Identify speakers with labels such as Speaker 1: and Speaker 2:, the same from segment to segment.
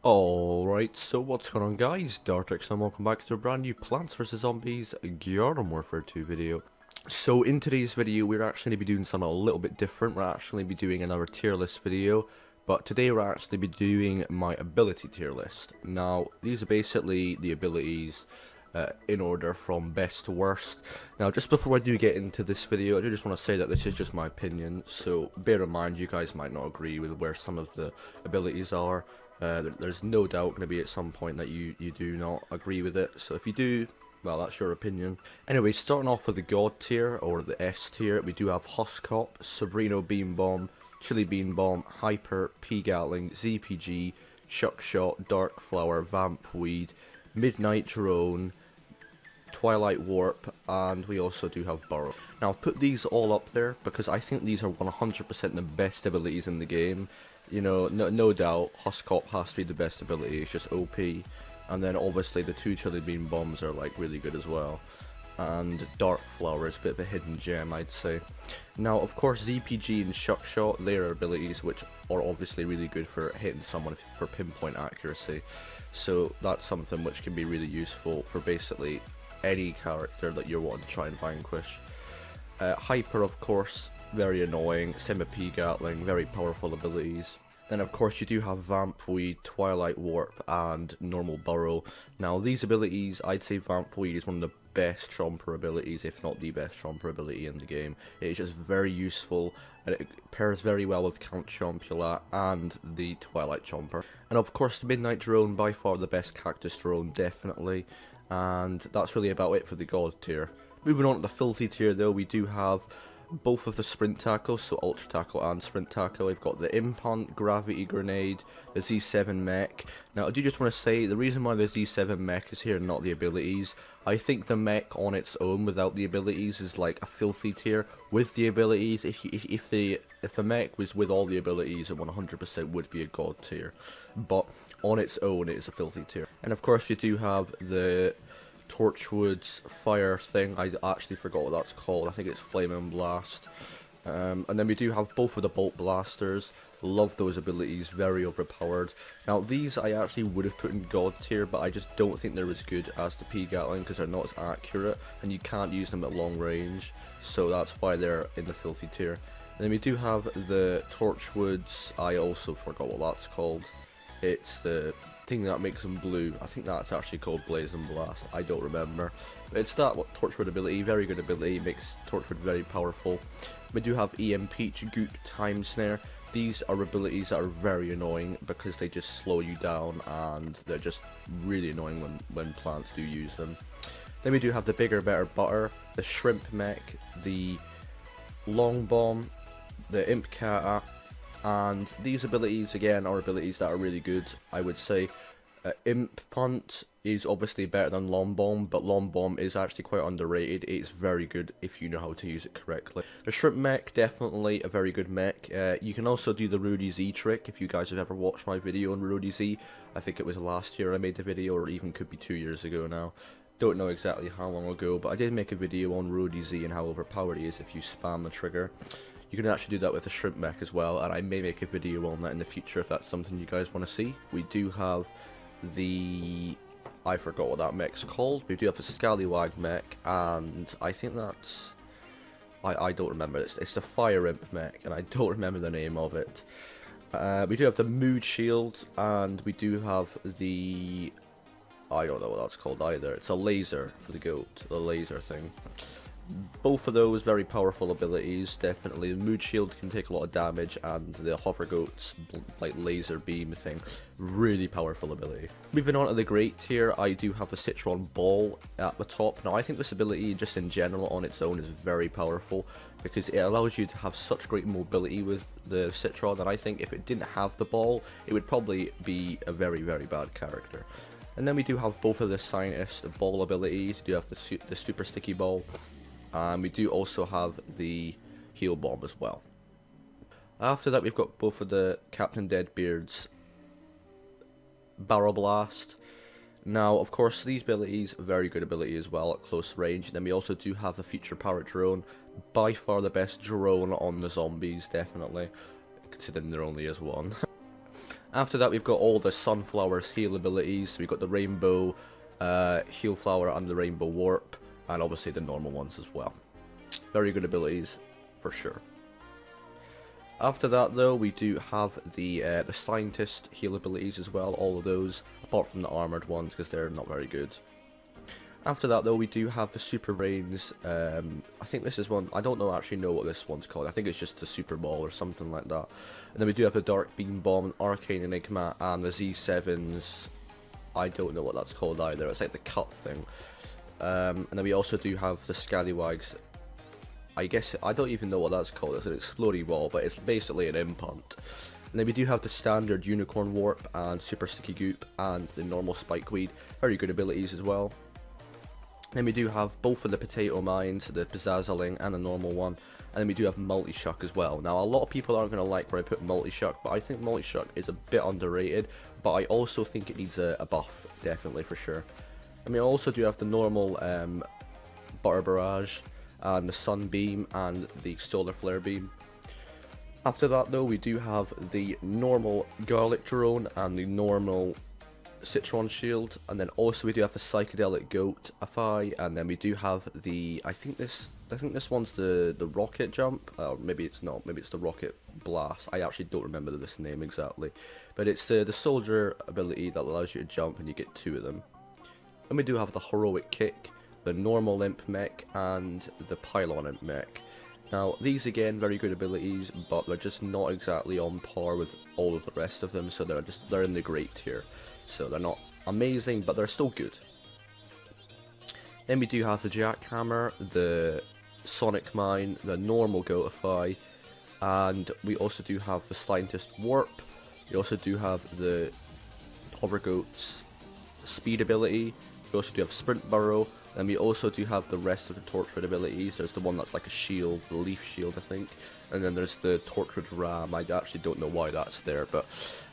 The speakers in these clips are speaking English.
Speaker 1: Alright, so what's going on guys, Dartrix and welcome back to a brand new Plants vs Zombies Garden Warfare 2 video. So in today's video we're actually going to be doing something a little bit different. We're actually going to be doing another tier list video, but today we're actually be doing my ability tier list. Now these are basically the abilities in order from best to worst. Now just before I do get into this video, I do just want to say that this is just my opinion, so bear in mind you guys might not agree with where some of the abilities are. There's no doubt going to be at some point that you do not agree with it, so if you do, well, that's your opinion. Anyway, starting off with the God tier, or the S tier, we do have Huscop, Sabrino Beam Bomb, Chili Bean Bomb, Hyper, P Gatling, ZPG, Shuck Shot, Dark Flower, Vamp Weed, Midnight Drone, Twilight Warp, and we also do have Burrow. Now I've put these all up there because I think these are 100% the best abilities in the game. You know, no doubt, Huscop has to be the best ability, it's just OP. And then obviously the two Chili Bean Bombs are like really good as well. And Dark Flower is a bit of a hidden gem, I'd say. Now of course ZPG and Shuck Shot, they are abilities which are obviously really good for hitting someone for pinpoint accuracy. So that's something which can be really useful for basically any character that you're wanting to try and vanquish. Hyper, of course, very annoying. Same with P Gatling, very powerful abilities. Then of course you do have Vamp Weed, Twilight Warp, and Normal Burrow. Now these abilities, I'd say Vamp Weed is one of the best Chomper abilities, if not the best Chomper ability in the game. It is just very useful, and it pairs very well with Count Chompula and the Twilight Chomper. And of course the Midnight Drone, by far the best Cactus Drone, definitely. And that's really about it for the God tier. Moving on to the Filthy tier though, we do have both of the Sprint Tackles, so Ultra Tackle and Sprint Tackle. We've got the Impant, Gravity Grenade, the Z7 Mech. Now I do just want to say, the reason why the Z7 Mech is here and not the abilities, I think the mech on its own without the abilities is like a Filthy tier. With the abilities, if the mech was with all the abilities, it 100% would be a God tier. But on its own it is a Filthy tier. And of course you do have the Torchwood's fire thing. I actually forgot what that's called. I think it's Flame and Blast. And then we do have both of the Bolt Blasters. Love those abilities, very overpowered. Now these I actually would have put in God tier, but I just don't think they're as good as the P Gatling because they're not as accurate and you can't use them at long range, so that's why they're in the Filthy tier. And then we do have the Torchwood's, I also forgot what that's called. It's the thing that makes them blue. I think that's actually called Blaze and Blast. I don't remember. But it's that Torchwood ability, very good ability, makes Torchwood very powerful. We do have Peach, Goop, Time Snare. These are abilities that are very annoying because they just slow you down and they're just really annoying when plants do use them. Then we do have the Bigger Better Butter, the Shrimp Mech, the Long Bomb, the Imp Kata. And these abilities, again, are abilities that are really good, I would say. Imp Punt is obviously better than Long Bomb, but Long Bomb is actually quite underrated. It's very good if you know how to use it correctly. The Shrimp Mech, definitely a very good mech. You can also do the Rudy Z trick, if you guys have ever watched my video on Rudy Z. I think it was last year I made the video, or even could be 2 years ago now. Don't know exactly how long ago, but I did make a video on Rudy Z and how overpowered he is if you spam the trigger. You can actually do that with the Shrimp Mech as well, and I may make a video on that in the future if that's something you guys want to see. We do have the... I forgot what that mech's called. We do have the Scallywag Mech, and I think that's... I don't remember. It's the Fire Imp Mech, and I don't remember the name of it. We do have the Mood Shield, and we do have the... I don't know what that's called either. It's a laser for the goat, the laser thing. Both of those very powerful abilities, definitely. The Mood Shield can take a lot of damage, and the Hover Goat's like laser beam thing, really powerful ability. Moving on to the Great tier, I do have the Citron Ball at the top. Now I think this ability just in general on its own is very powerful because it allows you to have such great mobility with the Citron, and I think if it didn't have the ball, it would probably be a very, very bad character. And then we do have both of the Scientist Ball abilities. We do have the Super Sticky Ball. And we do also have the Heal Bomb as well. After that we've got both of the Captain Deadbeard's Barrel Blast. Now of course these abilities, very good ability as well at close range. Then we also do have the Future Parrot Drone, by far the best drone on the zombies, definitely, considering there only is one. After that, we've got all the Sunflower's heal abilities. So we've got the Rainbow Heal Flower and the Rainbow Warp, and obviously the normal ones as well. Very good abilities, for sure. After that, though, we do have the Scientist heal abilities as well, all of those, apart from the armoured ones, because they're not very good. After that, though, we do have the Super Brains. I think this is one, I don't actually know what this one's called. I think it's just the Super Ball or something like that. And then we do have the Dark Beam Bomb, Arcane Enigma, and the Z7's, I don't know what that's called either. It's like the cut thing. And then we also do have the Scallywags. I guess, I don't even know what that's called. It's an Explodey Ball, but it's basically an Impunt. And then we do have the standard Unicorn Warp and Super Sticky Goop and the normal Spikeweed. Very good abilities as well. Then we do have both of the Potato Mines, the Pizzazzling and the normal one. And then we do have Multi-Shuck as well. Now, a lot of people aren't going to like where I put Multi-Shuck, but I think Multi-Shuck is a bit underrated. But I also think it needs a buff, definitely, for sure. I mean, I also do have the normal Butter Barrage, and the Sunbeam, and the Solar Flare Beam. After that, though, we do have the normal Garlic Drone, and the normal Citron Shield, and then also we do have the Psychedelic Goat Afai, and then we do have the, I think this one's the Rocket Jump, or maybe it's not, maybe it's the Rocket Blast. I actually don't remember this name exactly, but it's the soldier ability that allows you to jump, and you get 2 of them. Then we do have the Heroic Kick, the normal Imp Mech, and the Pylon Imp Mech. Now, these again, very good abilities, but they're just not exactly on par with all of the rest of them, so they're in the great tier. So they're not amazing, but they're still good. Then we do have the Jackhammer, the Sonic Mine, the normal Goatify, and we also do have the Scientist Warp. We also do have the Hover Goat's speed ability. We also do have Sprint Burrow, and we also do have the rest of the Torchwood abilities. There's the one that's like a shield, the Leaf Shield, I think. And then there's the Torchwood Ram. I actually don't know why that's there, but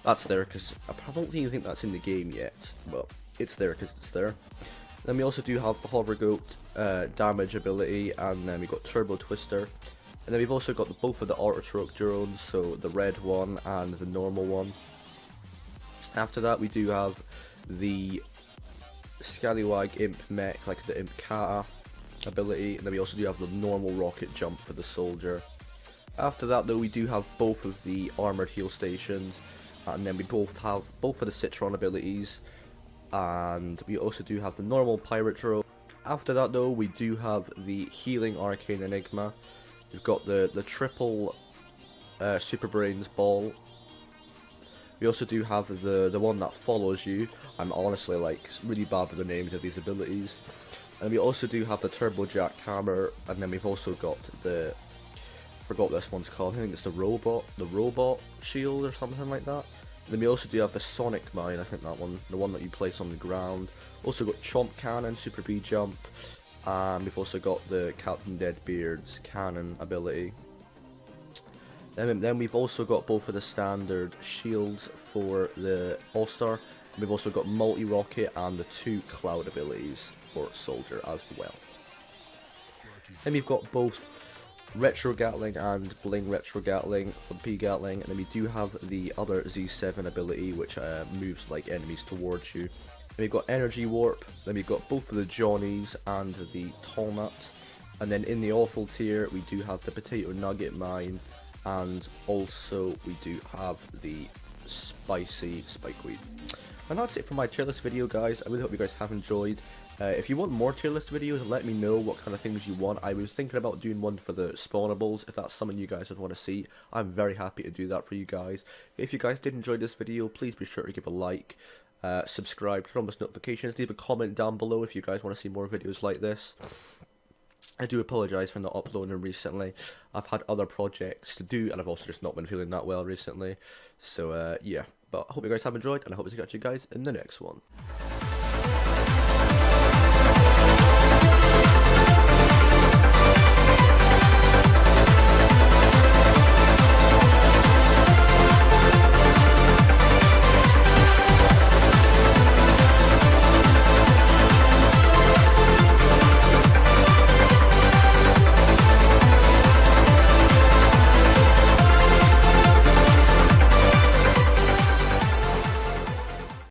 Speaker 1: that's there because I don't even think that's in the game yet. But it's there because it's there. Then we also do have the Hover Goat damage ability, and then we've got Turbo Twister. And then we've also got both of the Artichoke drones, so the red one and the normal one. After that, we do have the Scallywag Imp Mech, like the Imp Kata ability, and then we also do have the normal Rocket Jump for the soldier. After that, though, we do have both of the armored heal stations, and then we both have both of the Citron abilities, and we also do have the normal Pirate Drone. After that, though, we do have the healing Arcane Enigma. We've got the triple Super Brains Ball. We also do have the one that follows you. I'm honestly like really bad with the names of these abilities. And we also do have the Turbo Jackhammer, and then we've also got the, I forgot what this one's called. I think it's the robot shield or something like that. And then we also do have the Sonic Mine. I think that one, the one that you place on the ground. Also got Chomp Cannon, Super B Jump, and we've also got the Captain Deadbeard's Cannon ability. Then we've also got both of the standard shields for the All-Star. We've also got Multi-Rocket and the 2 Cloud abilities for Soldier as well. Then we've got both Retro Gatling and Bling Retro Gatling for the P-Gatling, and then we do have the other Z7 ability which moves like enemies towards you. Then we've got Energy Warp, then we've got both of the Johnnies and the Tallnut, and then in the awful tier we do have the Potato Nugget Mine, and also we do have the spicy Spikeweed. And that's it for my tier list video, guys. I really hope you guys have enjoyed. If you want more tier list videos, let me know what kind of things you want. I was thinking about doing one for the spawnables, if that's something you guys would want to see. I'm very happy to do that for you guys. If you guys did enjoy this video, please be sure to give a like, subscribe, turn on those notifications, leave a comment down below if you guys want to see more videos like this. I do apologise for not uploading recently. I've had other projects to do, and I've also just not been feeling that well recently. So, yeah. But I hope you guys have enjoyed, and I hope to catch you guys in the next one.